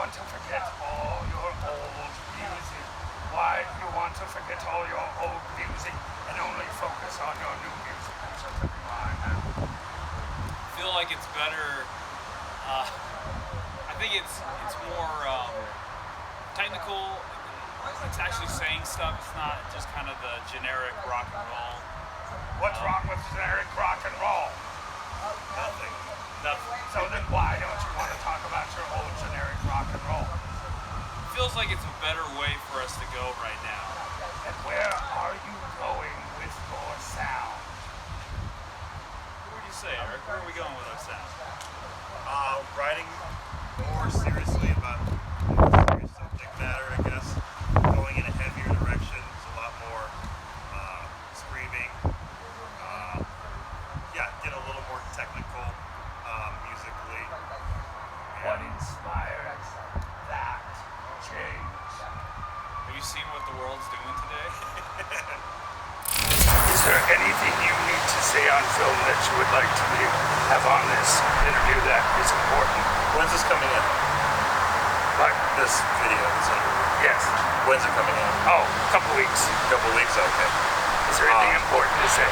want to forget all your old music? Why do you want to forget all your old music and only focus on your new music? That's such a line. I feel like it's better. I think it's more technical. It's actually saying stuff. It's not just kind of the generic rock and roll. What's wrong with generic rock and roll? Nothing. So then why don't you want to talk about your old generic rock and roll? Feels like it's a better way for us to go right now. And where are you going with your sound? What would you say, Eric? Where are we going with our sound? Writing more seriously about serious subject matter, I guess. Going in a heavier direction. It's a lot more screaming. Get a little more technical musically. What inspired that change? Have you seen what the world's doing today? Is there anything you need to say on film that you would like to have on this interview that is important? When's this coming in? Like This video, this interview. yes. When's it coming in? Oh, a couple weeks. A couple weeks? Okay. Is there anything important to say?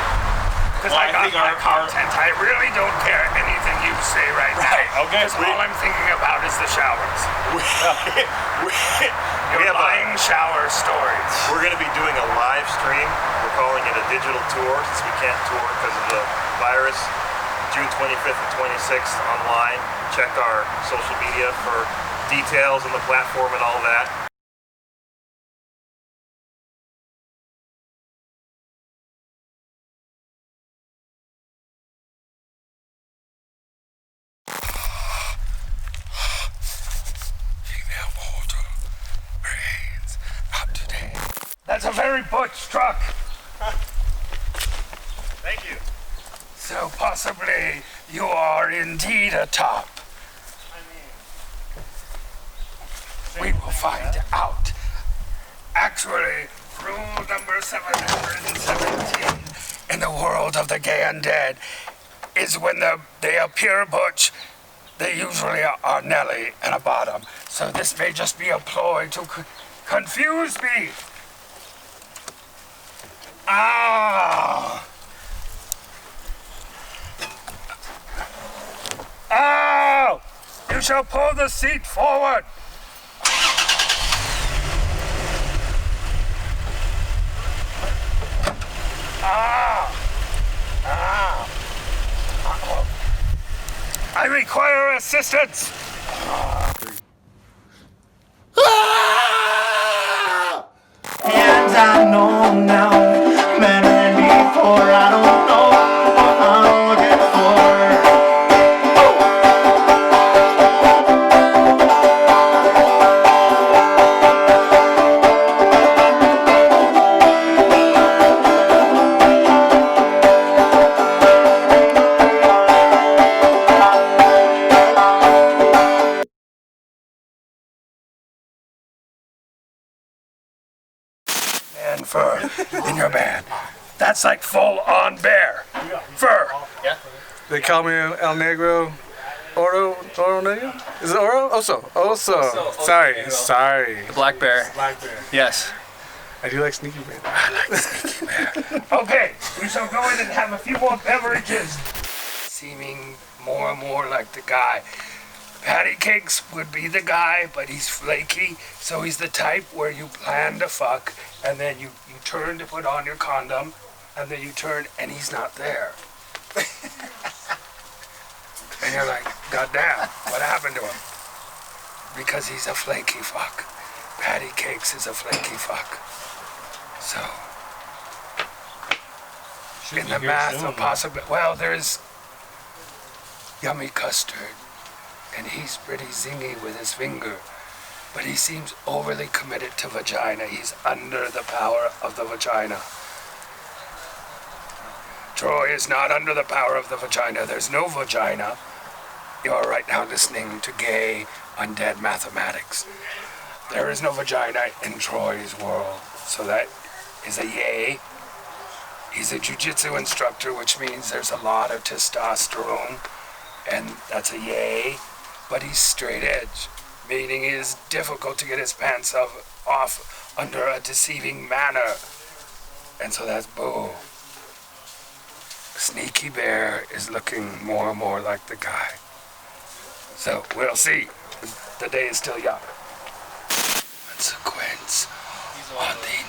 Because Well, I I got think my our content. I really don't care anything you say right now. Okay. Because all I'm thinking about is the showers. Your lying shower stories. We're going to be doing a live stream. We're calling it a digital tour since we can't tour because of the virus. June 25th and 26th online. Check our social media for details on the platform and all that. That's a very butch truck. Thank you. So possibly you are indeed a top. We will find out. Actually, rule number 717 in the world of the gay undead is when they appear butch, they usually are Nelly and a bottom. So this may just be a ploy to confuse me. Ow! Ow! You shall pull the seat forward. Ah! Ah! I require assistance. And I know now, better than before. I don't know what I'm looking for. And fur in your band. That's like full on bear. Fur. They call me El Negro. Oro Negro? Is it Oro? Oso. Sorry. Black bear. Yes. I do like Sneaky Bear. I like Sneaky Bear. Okay, we shall go in and have a few more beverages. Seeming more and more like the guy. Patty Cakes would be the guy, but he's flaky, so he's the type where you plan to fuck, and then you turn to put on your condom, and then you turn, and he's not there. And you're like, God damn, what happened to him? Because he's a flaky fuck. Patty Cakes is a flaky fuck. So, in the math of possibility, well, there's yummy custard, and he's pretty zingy with his finger, but he seems overly committed to vagina. He's under the power of the vagina. Troy is not under the power of the vagina. There's no vagina. You are right now listening to gay undead mathematics. There is no vagina in Troy's world, so that is a yay. He's a jiu-jitsu instructor, which means there's a lot of testosterone, and that's a yay, but he's straight edge. meaning it is difficult to get his pants off under a deceiving manner. And so that's Boo. Sneaky Bear is looking more and more like the guy. So we'll see. The day is still young. Consequence on the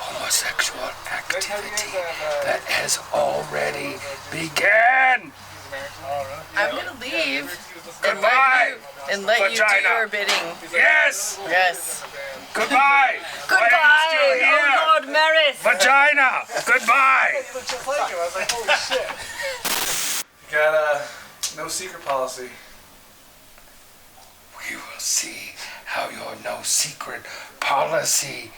homosexual activity that has already begun. I'm gonna leave Goodbye. and let you do Vagina. your bidding. Yes. Yes. Goodbye. Why are you still here? Oh Lord Maris. Vagina. Goodbye. Got no secret policy. We will see how your no secret policy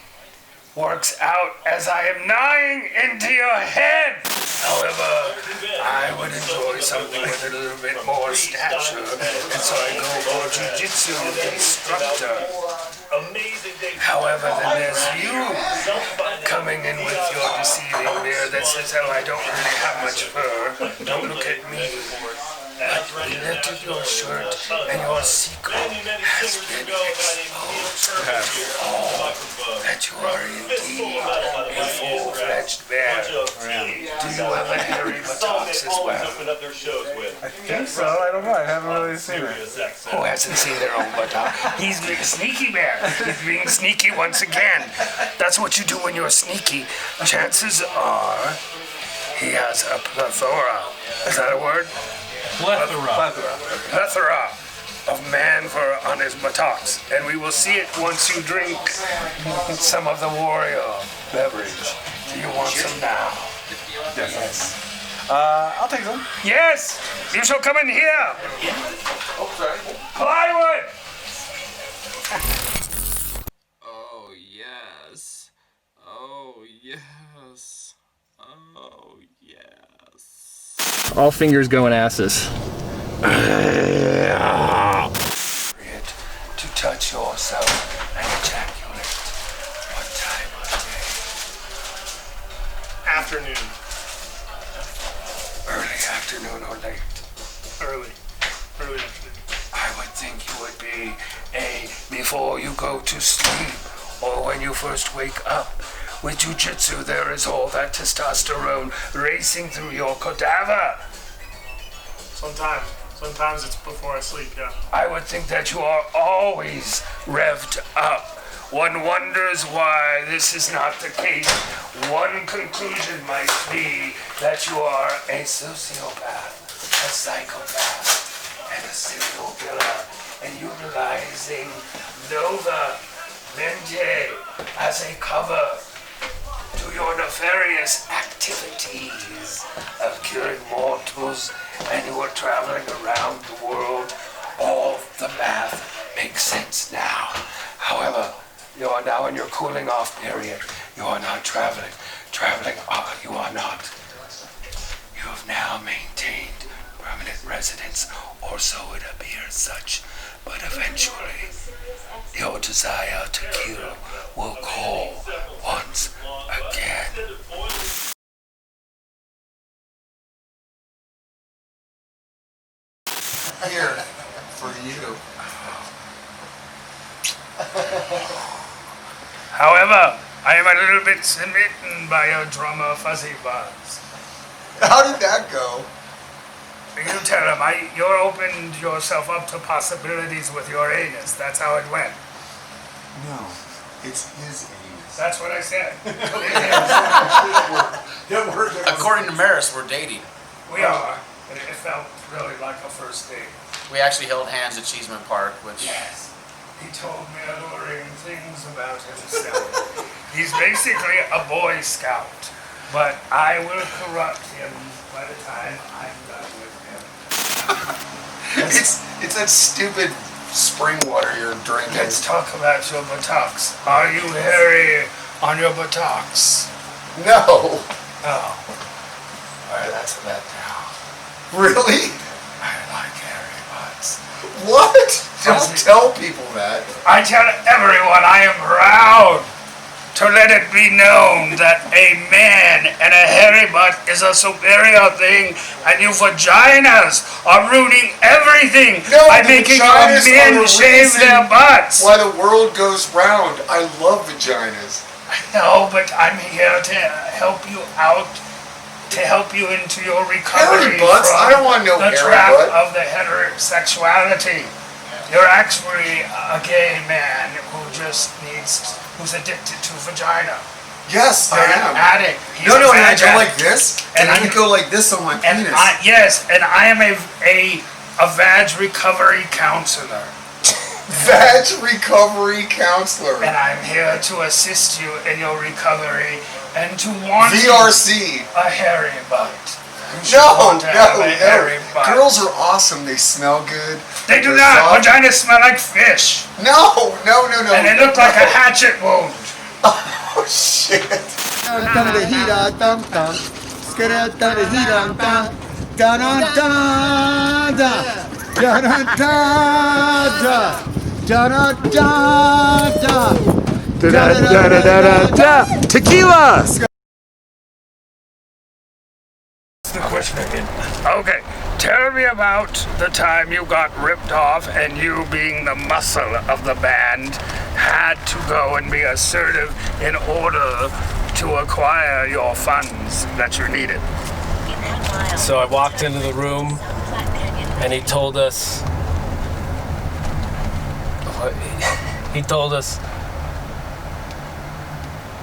works out as I am gnawing into your head. However, I would enjoy something with a little bit more stature, and so I go for Jiu-Jitsu instructor. However, then there's you coming in with your deceiving beard that says, oh, I don't really have much fur. Don't look at me. But we lifted your shirt and your secret has been exposed. Oh, that you are indeed a full-fledged bear. Do you have a hairy buttocks as well? I think so. I don't know. I haven't really seen it. Who hasn't seen their own buttocks? He's being sneaky bear. He's being sneaky once again. That's what you do when you're sneaky. Chances are he has a plethora. Is that a word? Plethora of man fur on his buttocks, and we will see it once you drink some of the warrior beverage. Do you want some now? Yes. I'll take some. Yes! You shall come in here! Plywood! Oh, yes. Oh, yes. Oh, yes. All fingers going asses. To touch yourself and ejaculate. What time of day? Afternoon. Early afternoon or late? Early afternoon. I would think you would be before you go to sleep or when you first wake up. With Jiu-Jitsu, there is all that testosterone racing through your cadaver. Sometimes it's before I sleep, yeah. I would think that you are always revved up. One wonders why this is not the case. One conclusion might be that you are a sociopath, a psychopath, and a serial killer, and utilizing Nova Mente as a cover to your nefarious activities of killing mortals, and you are traveling around the world. All the math makes sense now. However, you are now in your cooling off period. You are not traveling. You are not. You have now maintained permanent residence, or so it appears such. But eventually, your desire to kill will call once again. Here, for you. However, I am a little bit smitten by your drummer Fuzzy Buzz. How did that go? You tell him, you opened yourself up to possibilities with your anus. That's how it went. No, it's his anus. That's what I said. According to Maris, we're dating. We are. It felt really like a first date. We actually held hands at Cheeseman Park, which... Yes. He told me alluring things about himself. He's basically a Boy Scout, but I will corrupt him by the time I'm done with him. It's that stupid spring water you're drinking. Let's talk about your buttocks. Are you hairy on your buttocks? No. Oh. Alright, that's about now. Really? I like hairy butts. What? Don't tell people that. I tell everyone I am proud to let it be known that a man and a hairy butt is a superior thing, and you vaginas are ruining everything by making your men shave their butts. Why the world goes round. I love vaginas. No, but I'm here to help you out, to help you into your recovery Hairy butts? from I don't want no the hairy trap butt. of the heterosexuality. You're actually a gay man who's addicted to vagina. Yes, You're I an am. addict. He's No, a and I vag go addict. like this, and I go like this on my And penis. and I am a vag recovery counselor. Vag recovery counselor. And I'm here to assist you in your recovery and to want VRC. a hairy butt. No. Butt. Girls are awesome. They smell good. They do They're not. soft. Vaginas smell like fish. No. And they look like a hatchet wound. Oh shit. Tequila! The question again. Okay, tell me about the time you got ripped off and you, being the muscle of the band, had to go and be assertive in order to acquire your funds that you needed. So I walked into the room and he told us,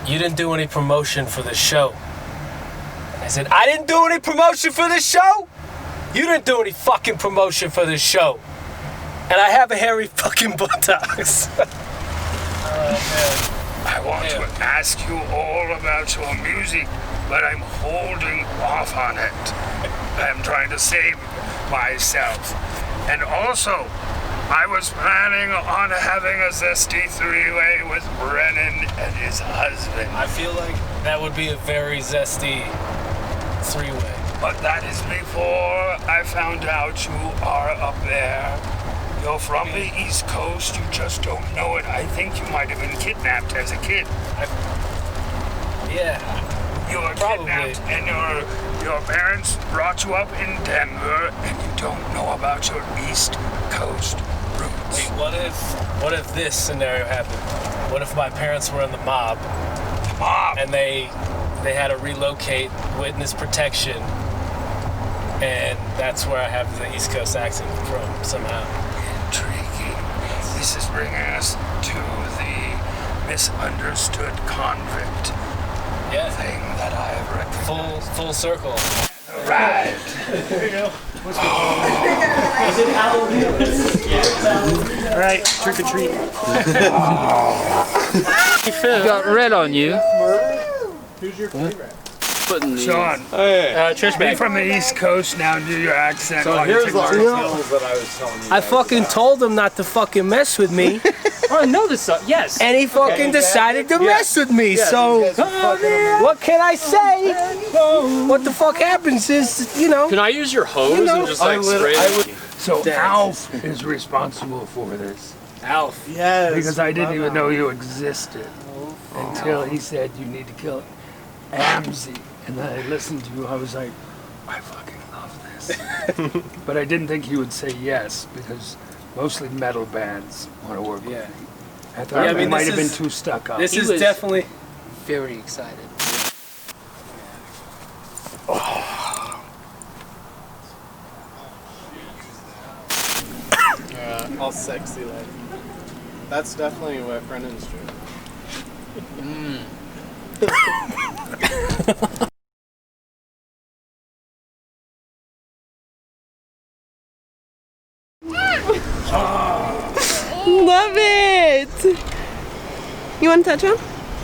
you didn't do any promotion for the show. I said, I didn't do any promotion for this show? You didn't do any fucking promotion for this show. And I have a hairy fucking buttocks. I want to ask you all about your music, but I'm holding off on it. I'm trying to save myself. And also, I was planning on having a zesty three-way with Brennan and his husband. I feel like that would be a very zesty three-way. But that is before I found out you are up there. You're from the East Coast, you just don't know it. I think you might have been kidnapped as a kid. Yeah. You were Probably. kidnapped and your parents brought you up in Denver and you don't know about your East Coast roots. Wait, what if this scenario happened? What if my parents were in the mob? The mob? And they had to relocate, witness protection, and that's where I have the East Coast accent from somehow. Intriguing. This is bringing us to the misunderstood convict thing that I have recognized. Full circle. Right. There you go. Is it Halloween? All right, trick or treat. Got red on you. Who's your favorite? Sean, trash be bag. from the East Coast now, do your accent. So while you here's take the my- articles that I was telling you. I fucking told him not to fucking mess with me. Oh, I know this stuff. Yes. And he fucking decided to mess with me. So, what can I say? What the fuck happens is, you know. Can I use your hose and just like spray it? So Alf is responsible for this. Alf. Yes. Because I didn't even know you existed until he said you need to kill Amzi. And then I listened to you, I was like, I fucking love this. But I didn't think he would say yes because mostly metal bands want to work with me. I thought he might have been too stuck up. This is definitely very excited. All sexy like. That's definitely what Brennan's doing. Love it! You want to touch him?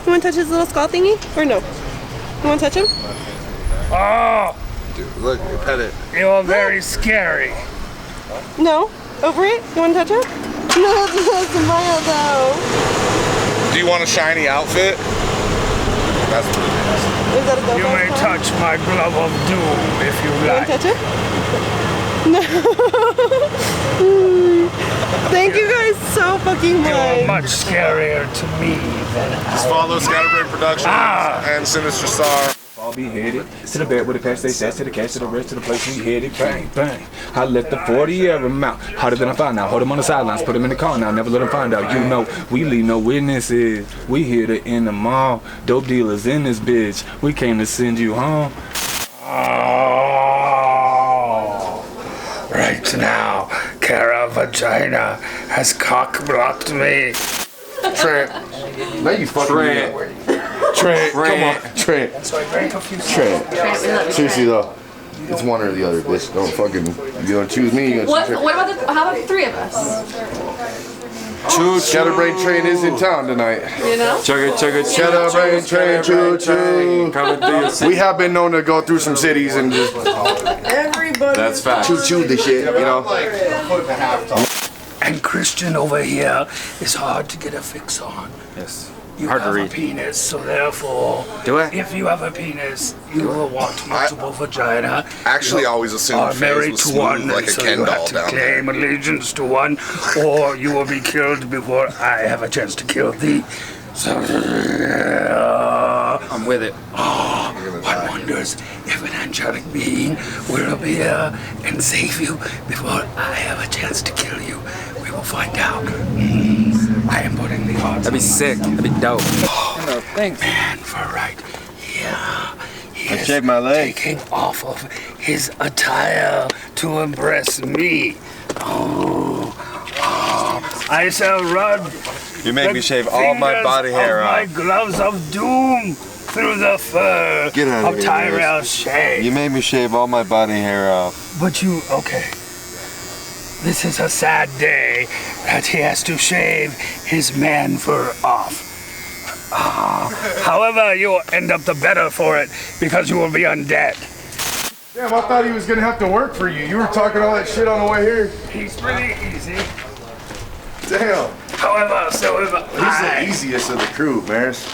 You want to touch his little skull thingy? Or no? You want to touch him? Oh! Dude, look, pet it. You're very scary. No? Over it? You want to touch him? No, that's smile though. Do you want a shiny outfit? That's Is that a go? You may touch my glove of doom if you You want like. to touch it? No. Thank you guys so fucking much. You're much scarier to me than Just follow Scatterbrain Productions and Sinister Star. All be headed to the bed with the pass they sass to the cash to the rest to the place we headed. Bang, bang. I let the 40 ever mount. Harder than I found out. Hold him on the sidelines. Put him in the car now. Never let him find out. You know, we leave no witnesses. We here to end them all. Dope dealers in this bitch. We came to send you home. Oh, right now, Cara Vagina has cock blocked me. Trent. Now you fucking Trent. Trent, come on, Trent. So I drank a few Trent. Seriously though, it's one or the other, bitch. Don't fucking. You gonna choose me? You gonna choose Trent. What about how about the three of us? Choo, Scatterbrain train is in town tonight. You know? Scatterbrain train, choo choo. We have been known to go through some cities and just. Everybody. That's fact. Choo choo the shit, you know. And Christian over here is hard to get a fix on. Yes. You Hard to have read. a penis, so therefore, Do I? if you have a penis, you will want multiple vagina. Actually, You always assumed are Faze married was to smooth one, like a so Ken you doll have to down claim allegiance to one, or you will be killed before I have a chance to kill thee. So, I'm with it. one wonders if an angelic being will appear and save you before I have a chance to kill you. We will find out. I am putting the odds. That'd be sick. That'd be dope. No, thanks. Man for right here. He I is shaved my leg. taking off of his attire to impress me. I shall run. You make me shave all my fingers body hair of my off. gloves of doom through the fur Get out of of here, Tyrell Liz. Shea. You made me shave all my body hair off. But you, okay. This is a sad day that he has to shave his man fur off. However, you will end up the better for it because you will be undead. Damn, I thought he was gonna have to work for you. You were talking all that shit on the way here. He's pretty easy. Damn. However, so if He's the easiest of the crew, Maris.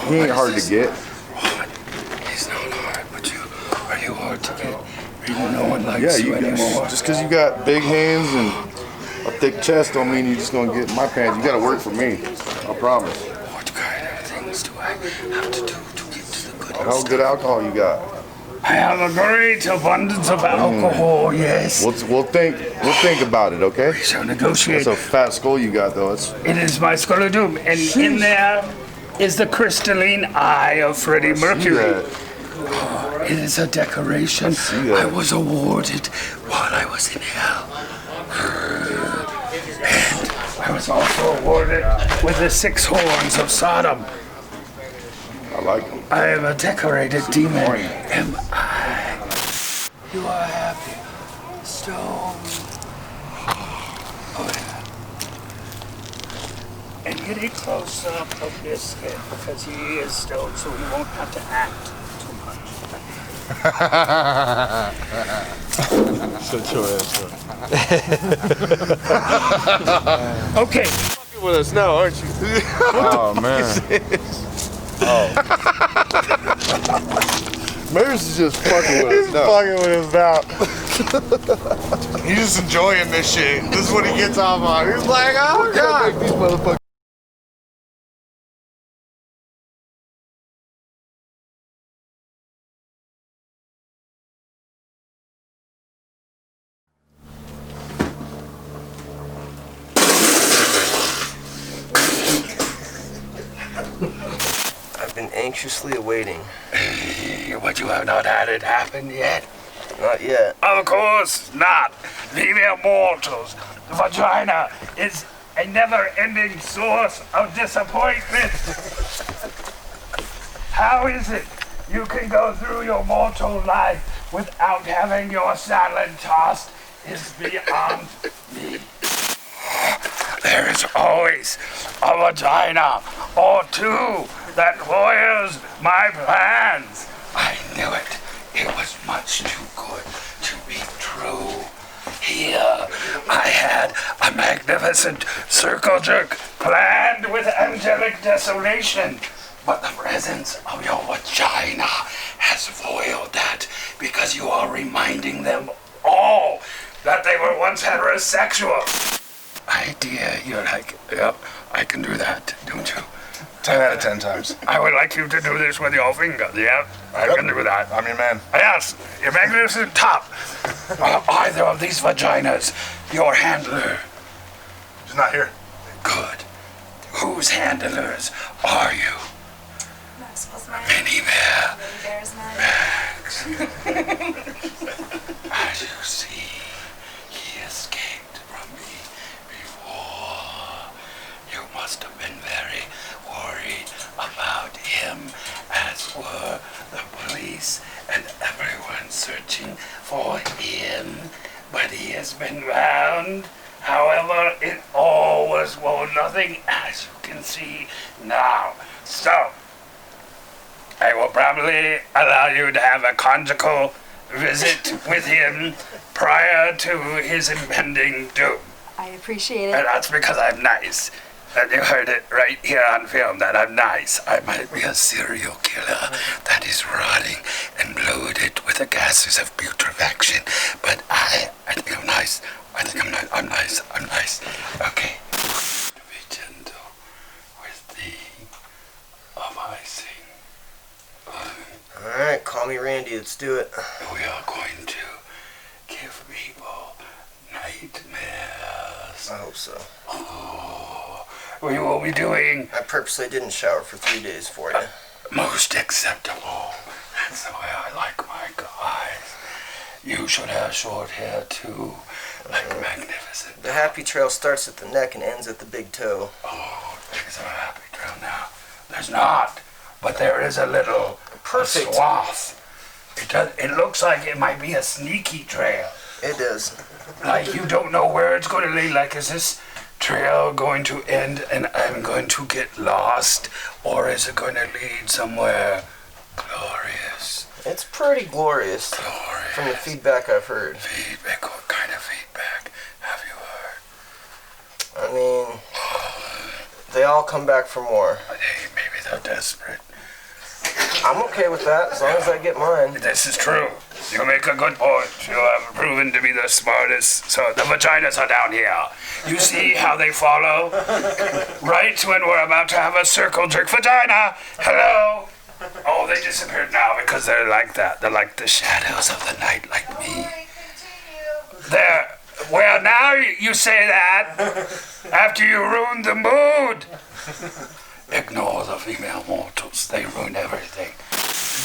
He ain't hard to get. He's not hard, but are you hard to get? No one likes you anymore. Just because you got big hands and a thick chest don't mean you're just gonna get in my pants. You gotta work for me. I promise. What kind of things do I have to do to get to the good? How good alcohol you got? I have a great abundance of alcohol, yes. We'll think about it, okay? We shall negotiate. That's a fat skull you got though. It is my skull of doom, and in there is the crystalline eye of Freddie Mercury. It is a decoration I was awarded while I was in hell. And I was also awarded with the 6 horns of Sodom. I like them. I am a decorated demon. Am I? You are happy. Stone. Oh, yeah. And getting close up of this hit because he is stone, so he won't have to act too much. Shut your ass up. Okay. You're fucking with us now, aren't you? Oh, man. Oh. Maris is just fucking with us now. He's fucking with us now. He's just enjoying this shit. This is what he gets off on. He's like, oh god. Make these motherfuckers. I've been anxiously awaiting. But you have not had it happen yet. Not yet. Of course not. We mere mortals. The vagina is a never-ending source of disappointment. How is it you can go through your mortal life without having your salad tossed is beyond me. There is always a vagina or two that foils my plans. I knew it. It was much too good to be true. Here, I had a magnificent circle jerk planned with angelic desolation. But the presence of your vagina has foiled that because you are reminding them all that they were once heterosexual. Idea, you're like, yep, I can do that, don't you? 10 out of 10 times. I would like you to do this with your finger. Yeah, I can do that. I'm your man. Yes, your magnificent top. Either of these vaginas, your handler. She's not here. Good. Whose handlers are you? Maxwell's mine. Minnie Bear. Minnie Bear's mine. Max. As you see, he escaped from me before. You must have been very worried about him, as were the police and everyone searching for him. But he has been found. However, it all was for nothing, as you can see now. So, I will probably allow you to have a conjugal visit with him prior to his impending doom. I appreciate it. And that's because I'm nice. And you heard it right here on film that I'm nice. I might be a serial killer that is rotting and loaded with the gases of putrefaction. But I think I'm nice. I think I'm nice. I'm nice. I'm nice. Okay. Be gentle with the icing. Alright, call me Randy. Let's do it. We are going to give people nightmares. I hope so. Oh, we will be doing... I purposely didn't shower for 3 days for you. Most acceptable. That's the way I like my guys. You should have short hair too, like magnificent. The happy trail starts at the neck and ends at the big toe. Oh, there's a happy trail now. There's not, but there is a little perfect swath. It looks like it might be a sneaky trail. It does. Like you don't know where it's going to lead. Like, is this trail going to end and I'm going to get lost, or is it going to lead somewhere glorious? It's pretty glorious. Glorious. From the feedback I've heard. Feedback? What kind of feedback have you heard? I mean, they all come back for more. Maybe they're desperate. I'm okay with that, as long as I get mine. This is true. You make a good point. You have proven to be the smartest. So the vaginas are down here. You see how they follow? Right when we're about to have a circle jerk. Vagina! Hello! Oh, they disappeared now because they're like that. They're like the shadows of the night, like me. There. Well, now you say that after you ruined the mood. Ignore the female mortals. They ruin everything.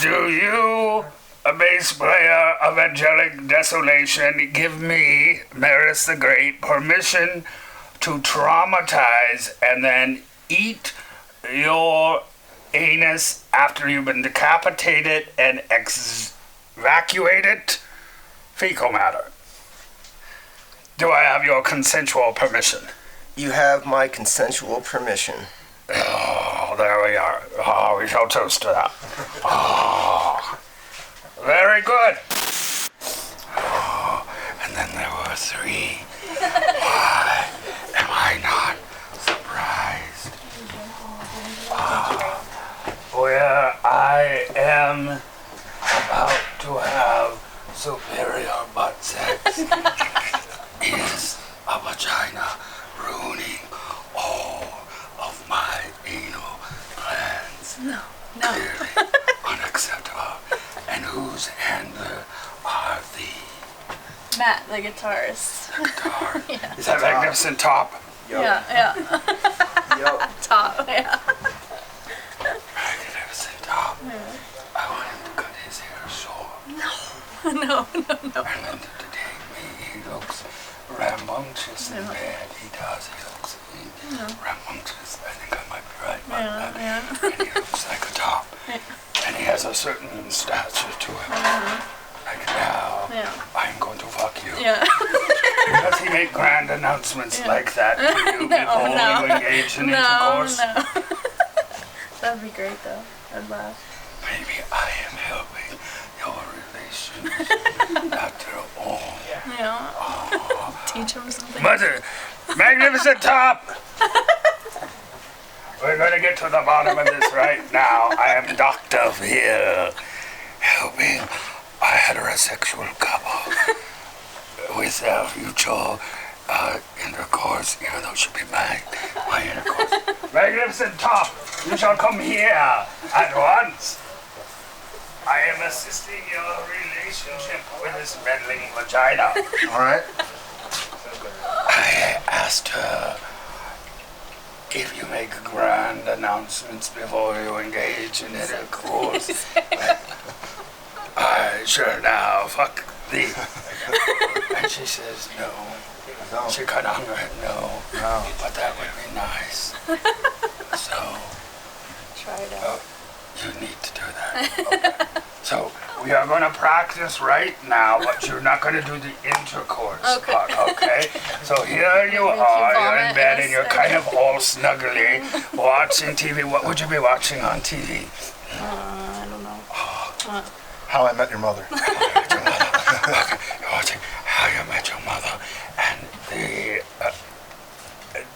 Do you, a bass player of angelic desolation, give me, Maris the Great, permission to traumatize and then eat your anus after you've been decapitated and evacuated? Fecal matter. Do I have your consensual permission? You have my consensual permission. Oh, there we are. Oh, we shall toast to that. Oh, very good. Oh, and then there were 3. Why am I not surprised? Where I am about to have superior butt sex is a vagina ruining all of my anal plans. No. Clearly unacceptable. And whose handler are the... Matt, the guitarist. Guitar. Yeah. Is that magnificent top? Yeah. Yup. Top, yeah. Magnificent top. I want him to cut his hair short. No. And then to take me, he looks rambunctious in bed. He does. He looks rambunctious. I think I might be right about that. Yeah. And he looks like a top. And he has a certain stature to him. Like now, I'm going to fuck you. Yeah. Does he make grand announcements like that to you before you engage in intercourse? No. That'd be great though. I'd laugh. Maybe I am helping your relations after all. Yeah. Oh. Teach him something. Mother, magnificent top! We're going to get to the bottom of this right now. I am Dr. Veer, helping a heterosexual couple with mutual intercourse, even though it should be my intercourse. Magnificent top, you shall come here at once. I am assisting your relationship with this meddling vagina. All right. I asked her if you make grand announcements before you engage in intercourse. I sure now, fuck thee. And she says no. She kind of hung her head no, but that would be nice. So, Try it out. you need to do that. Okay. So, we are going to practice right now, but you're not going to do the intercourse part, okay? So here you are, you're in bed and you're kind of all snuggly, watching TV. What would you be watching on TV? I don't know. How I Met Your Mother. Okay, you're watching How You Met Your Mother, and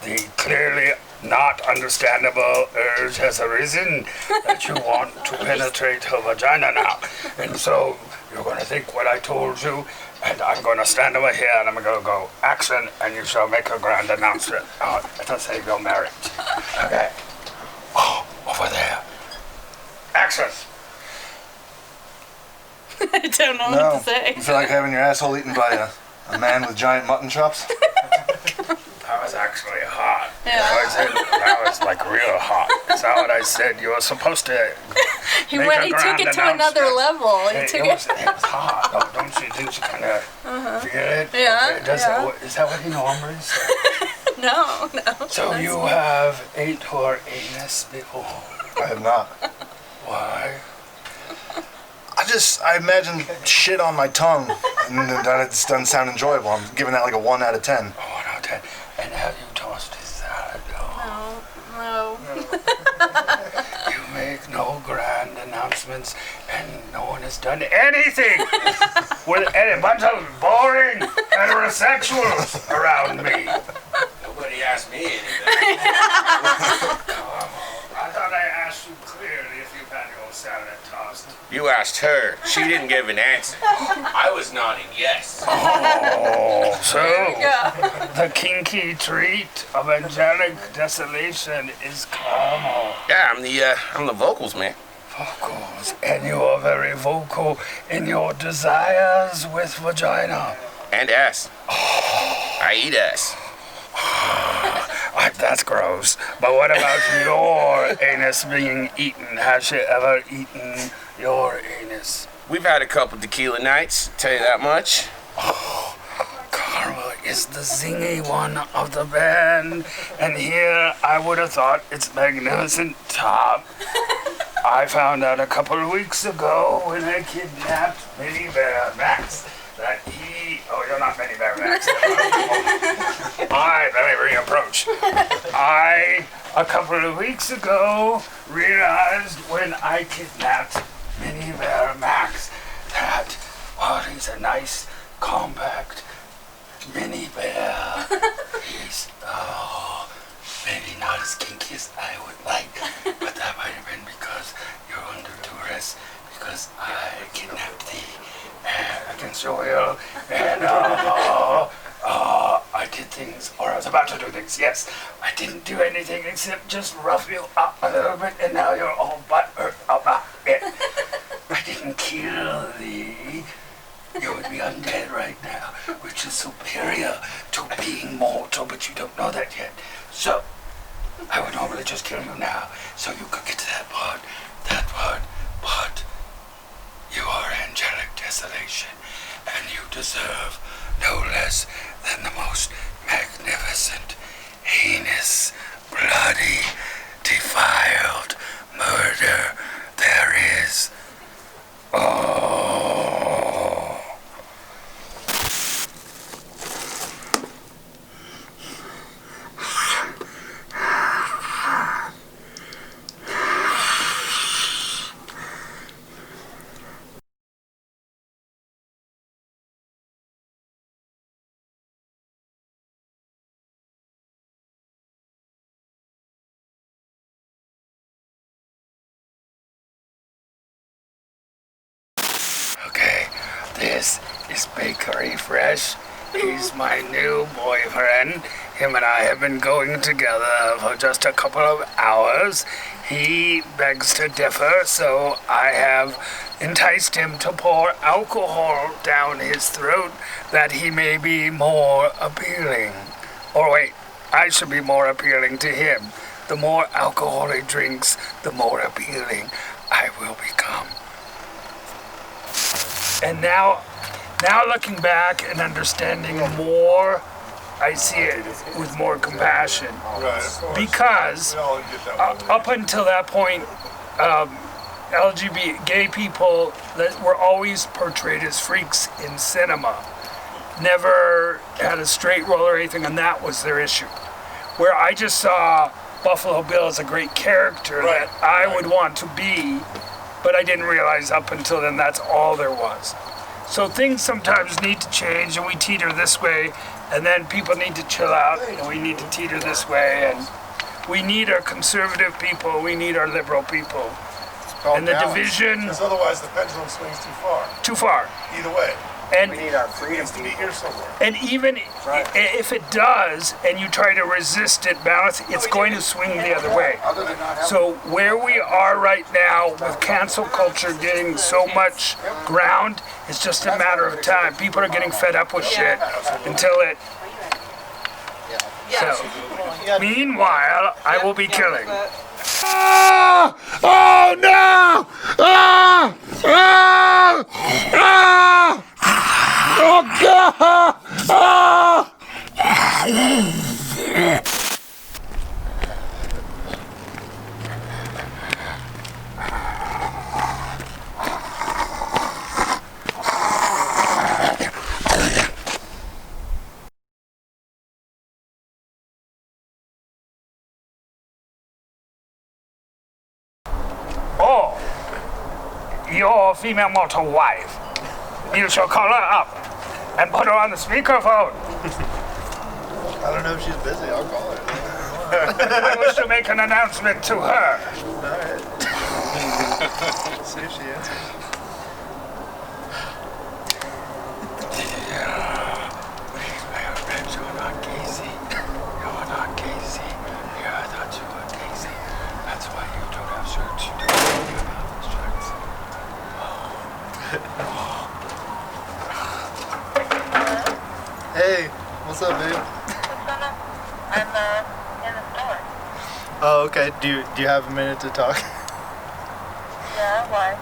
the clearly not understandable urge has arisen that you want to penetrate her vagina now. And so you're going to think what I told you, and I'm going to stand over here and I'm going to go, action, and you shall make a grand announcement. Let's say your marriage. Okay. Oh, over there. Action. I don't know No. what to say. You feel like having your asshole eaten by a man with giant mutton chops? That was actually hot. Yeah. That was like real hot. Is that what I said? You were supposed to He make went. a He took grand it to another announcement. level. He It took was hot. Didn't you kind of feel it? Yeah, Okay, yeah. Is that what he normally says? No. So that's you me. have ate her anus before? I have not. Why? I imagine shit on my tongue, and that it doesn't sound enjoyable. I'm giving that like a 1 out of 10. 1 out of 10. And have you tossed his salad? No. You make no grand announcements, and no one has done anything with a bunch of boring heterosexuals around me. Nobody asked me anything. I thought I asked you clearly if you've had your salad tossed. You asked her. She didn't give an answer. I was nodding yes. Oh, so There we go. the kinky treat of angelic desolation is caramel. Yeah, I'm the vocals man. Vocals, and you are very vocal in your desires with vagina. And ass. I eat ass. That's gross. But what about your anus being eaten? Has she ever eaten your anus? We've had a couple tequila nights, tell you that much. Carmel is the zingy one of the band, and here I would have thought it's magnificent top. I found out a couple of weeks ago when I kidnapped Minnie Bear Max that you're not Minnie Bear Max. Let me reapproach. A couple of weeks ago, realized when I kidnapped Minnie Bear Max that, he's a nice, compact mini bear. He's, maybe not as kinky as I would like, but that might have been because you're under duress, because I kidnapped thee against your will, and I did things, or I was about to do things, yes. I didn't do anything except just rough you up a little bit, and now you're all butthurt about it. I didn't kill thee. You would be undead right now, which is superior to being mortal, but you don't know that yet. So, I would normally just kill you now, so you could get to that part, but you are angelic desolation, and you deserve no less than the most magnificent, heinous, bloody, defiled murder there is. Okay, this is Bakery Fresh, He's my new boyfriend. Him and I have been going together for just a couple of hours. He begs to differ, so I have enticed him to pour alcohol down his throat that he may be more appealing. Or wait, I should be more appealing to him. The more alcohol he drinks, the more appealing I will become. And now looking back and understanding more, I see it with more compassion. Because up until that point, LGBT gay people that were always portrayed as freaks in cinema. Never had a straight role or anything, and that was their issue. Where I just saw Buffalo Bill as a great character that I would want to be, but I didn't realize up until then that's all there was. So things sometimes need to change, and we teeter this way, and then people need to chill out, and we need to teeter this way, and we need our conservative people, we need our liberal people. And the division... Because otherwise the pendulum swings too far. Too far. Either way. And we need our freedom to be here somewhere. And even if it does, and you try to resist it, balance, it's going to swing the other way. So where we are right now with cancel culture getting so much ground, it's just a matter of time. People are getting fed up with shit until it... So, meanwhile, I will be killing. Ah! Oh no! Ah! Ah! Ah! Oh God! Ah! Oh, your female mortal wife. You shall call her up and put her on the speakerphone. I don't know if she's busy. I'll call her. I wish to make an announcement to her. Alright. See if she answers. You're not Casey. You're not Casey. Yeah, I thought you were Casey. That's why you don't have shirts. You don't have shirts. Hey, what's up, babe? I'm in the store. Oh, okay. Do you have a minute to talk? Yeah, why?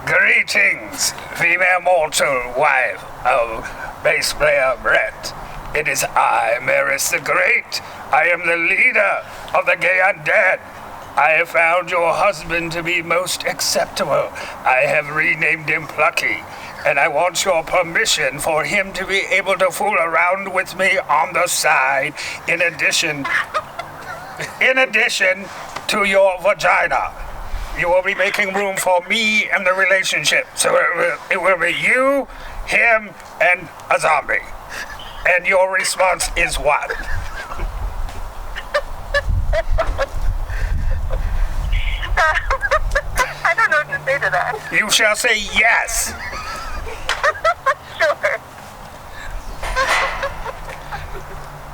Greetings, female mortal wife of bass player Brett. It is I, Maris the Great. I am the leader of the gay undead. I have found your husband to be most acceptable. I have renamed him Plucky, and I want your permission for him to be able to fool around with me on the side, in addition to your vagina. You will be making room for me in the relationship. So it will be you, him, and a zombie. And your response is what? I don't know what to say to that. You shall say yes. Sure.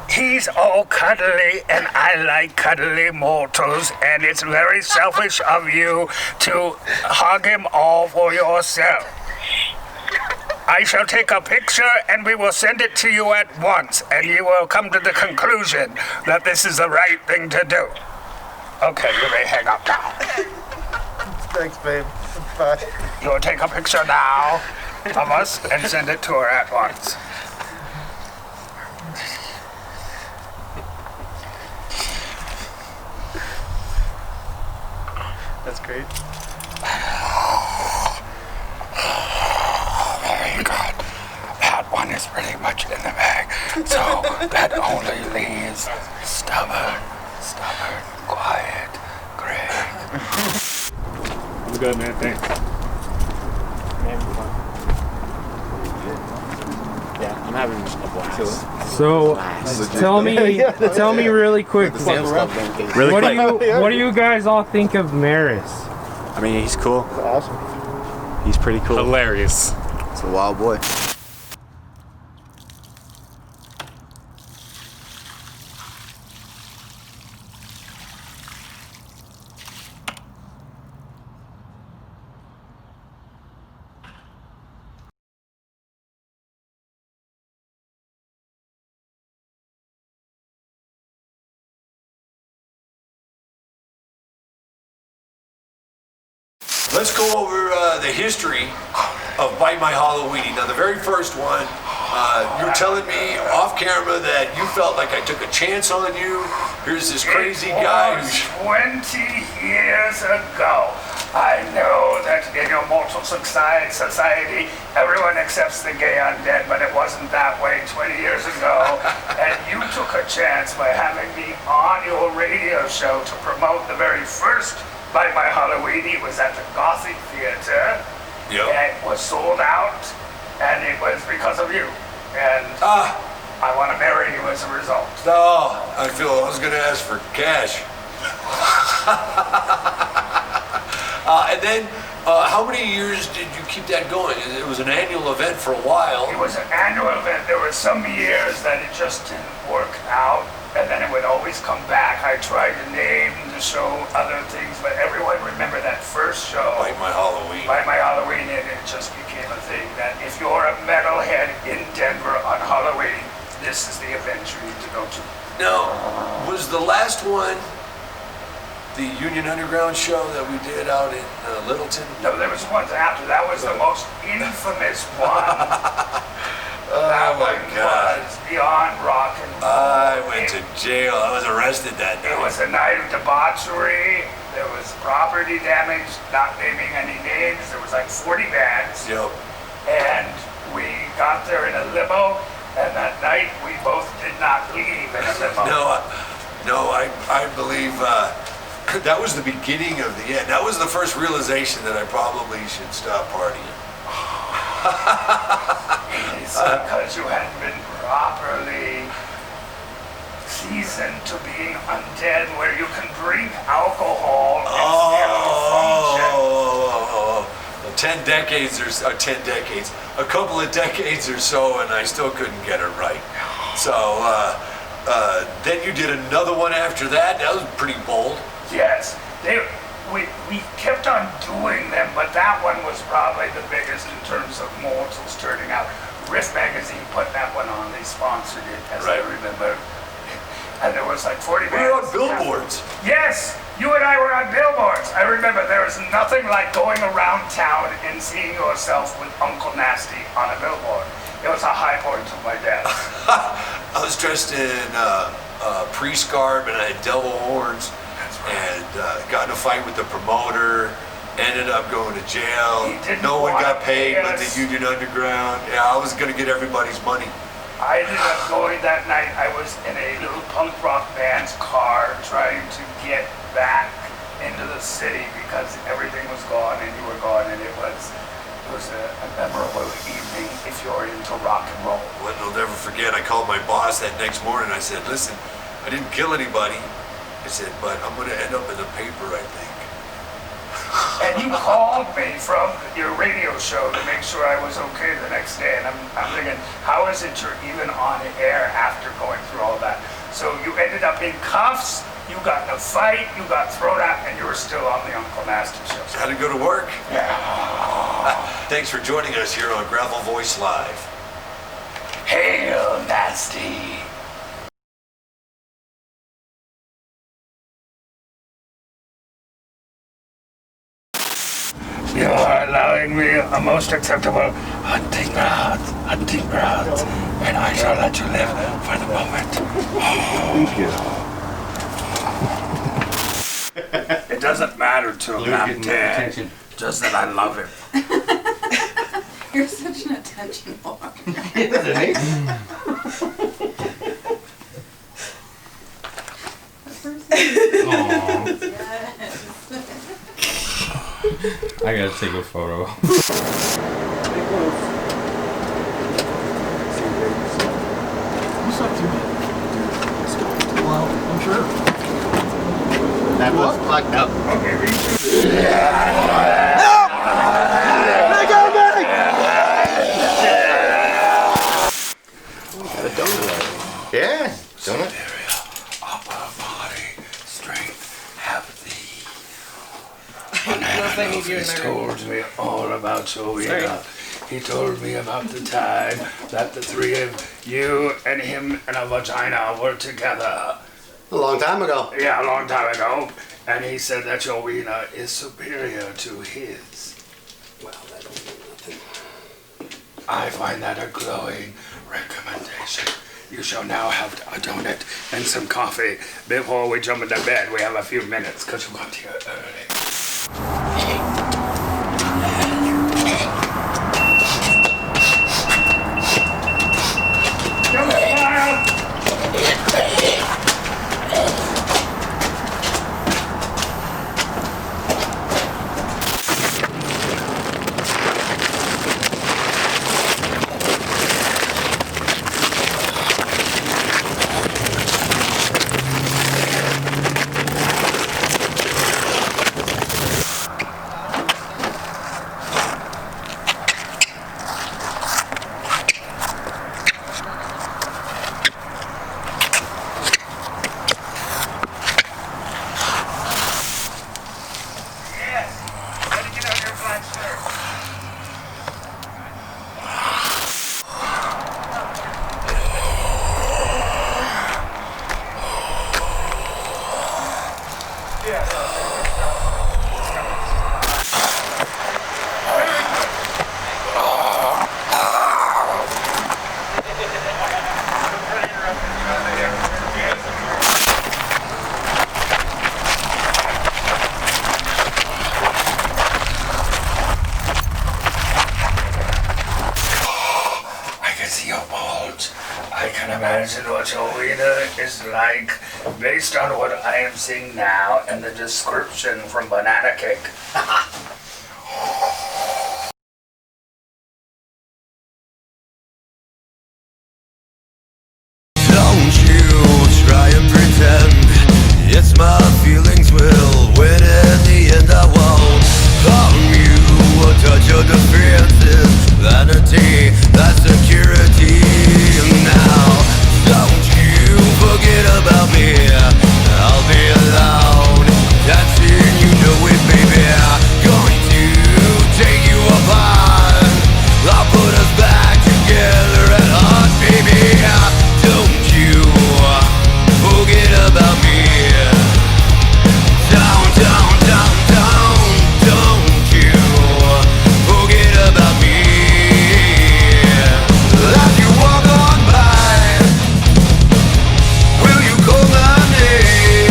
He's all cuddly, and I like cuddly mortals, and it's very selfish of you to hug him all for yourself. I shall take a picture, and we will send it to you at once, and you will come to the conclusion that this is the right thing to do. Okay, you may hang up now. Thanks, babe. Bye. You will take a picture now of us and send it to her at once. That's great. Very good. That one is pretty much in the bag. So that only leaves stubborn, quiet, Greg. I'm good, man. Thanks. Yeah, I'm having a blast. So, tell me really quick. Really what quick. What do you guys all think of Maris? I mean, he's cool. Awesome. He's pretty cool. Hilarious. It's a wild boy. let's go over the history of Bite My Halloweenie. Now, the very first one, you're telling me off camera that you felt like I took a chance on you. Here's this crazy guy who's 20 years ago. I know that in your mortal society, everyone accepts the gay undead, but it wasn't that way 20 years ago. And you took a chance by having me on your radio show to promote the very first Bite My Halloweenie. It was at the Gothic Theater. Yep. And it was sold out, and it was because of you. And I want to marry you as a result. Oh, I was going to ask for cash. And then, how many years did you keep that going? It was an annual event for a while. It was an annual event. There were some years that it just didn't work out, and then it would always come back. I tried to name the show other things, but everyone remembered that first show. Bite My Halloween. Bite My Halloween, and it just became a thing that if you're a metalhead in Denver on Halloween, this is the event you need to go to. Now, was the last one the Union Underground show that we did out in Littleton? No, there was ones after. That was the most infamous one. Oh my God. Was beyond rock and roll. I went to jail. I was arrested that night. It was a night of debauchery. There was property damage, not naming any names. There was like 40 bands. Yep. And we got there in a limo, and that night we both did not leave in a limo. No, I believe that was the beginning of the end. That was the first realization that I probably should stop partying. It's because you hadn't been properly seasoned to being undead, where you can drink alcohol and still function. 10 decades or 10 decades, a couple of decades or so, and I still couldn't get it right. So then you did another one after that. That was pretty bold. Yes, we kept on doing them, but that one was probably the biggest in terms of mortals turning out. Riff Magazine put that one on. They sponsored it, as I remember. And there was like 40 bands. We were on billboards. Yes, you and I were on billboards. I remember there was nothing like going around town and seeing yourself with Uncle Nasty on a billboard. It was a high point of my day. I was dressed in priest garb and I had devil horns. And got in a fight with the promoter, ended up going to jail. No one got paid but the Union Underground. Yeah, I was going to get everybody's money. I ended up going that night. I was in a little punk rock band's car trying to get back into the city because everything was gone and you were gone, and it was a memorable evening if you're into rock and roll. What I'll never forget, I called my boss that next morning. I said, listen, I didn't kill anybody. I said, but I'm going to end up in the paper, I think. And you called me from your radio show to make sure I was okay the next day. And I'm thinking, how is it you're even on air after going through all that? So you ended up in cuffs, you got in a fight, you got thrown out, and you were still on the Uncle Nasty show. Had to go to work. Yeah. Thanks for joining us here on Gravel Voice Live. Hail Nasty. You are allowing me a most acceptable hunting grounds, and I shall let you live for the moment. Thank It doesn't matter to him, I'm dead. Just that I love him. You're such an attention whore. I gotta take a photo. What's up, dude? Well, I'm sure. That was fucked up. Okay, me too. Let go, medic! Got a donut. Yeah, donut. Upper body strength have He's told me all about your wiener. He told me about the time that the three of you and him and a vagina were together. A long time ago. Yeah, a long time ago. And he said that your wiener is superior to his. Well, that don't mean nothing. I find that a glowing recommendation. You shall now have a donut and some coffee before we jump into bed. We have a few minutes because you got here early. Imagine what your wiener is like based on what I am seeing now and the description from Banana Cake. Don't you try and pretend it's my feelings will win in the end. I won't harm you or touch your defenses. Vanity, that's security. Now, don't you forget about me. I'll be alone. That's it, you know it, baby. Going to take you apart. I'll put us back together at heart, baby. Don't you forget about me. Don't you forget about me. As you walk on by, will you call my name?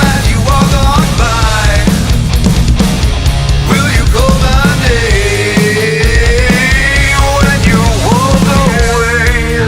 As you walk on by, will you call my name? When you walk away.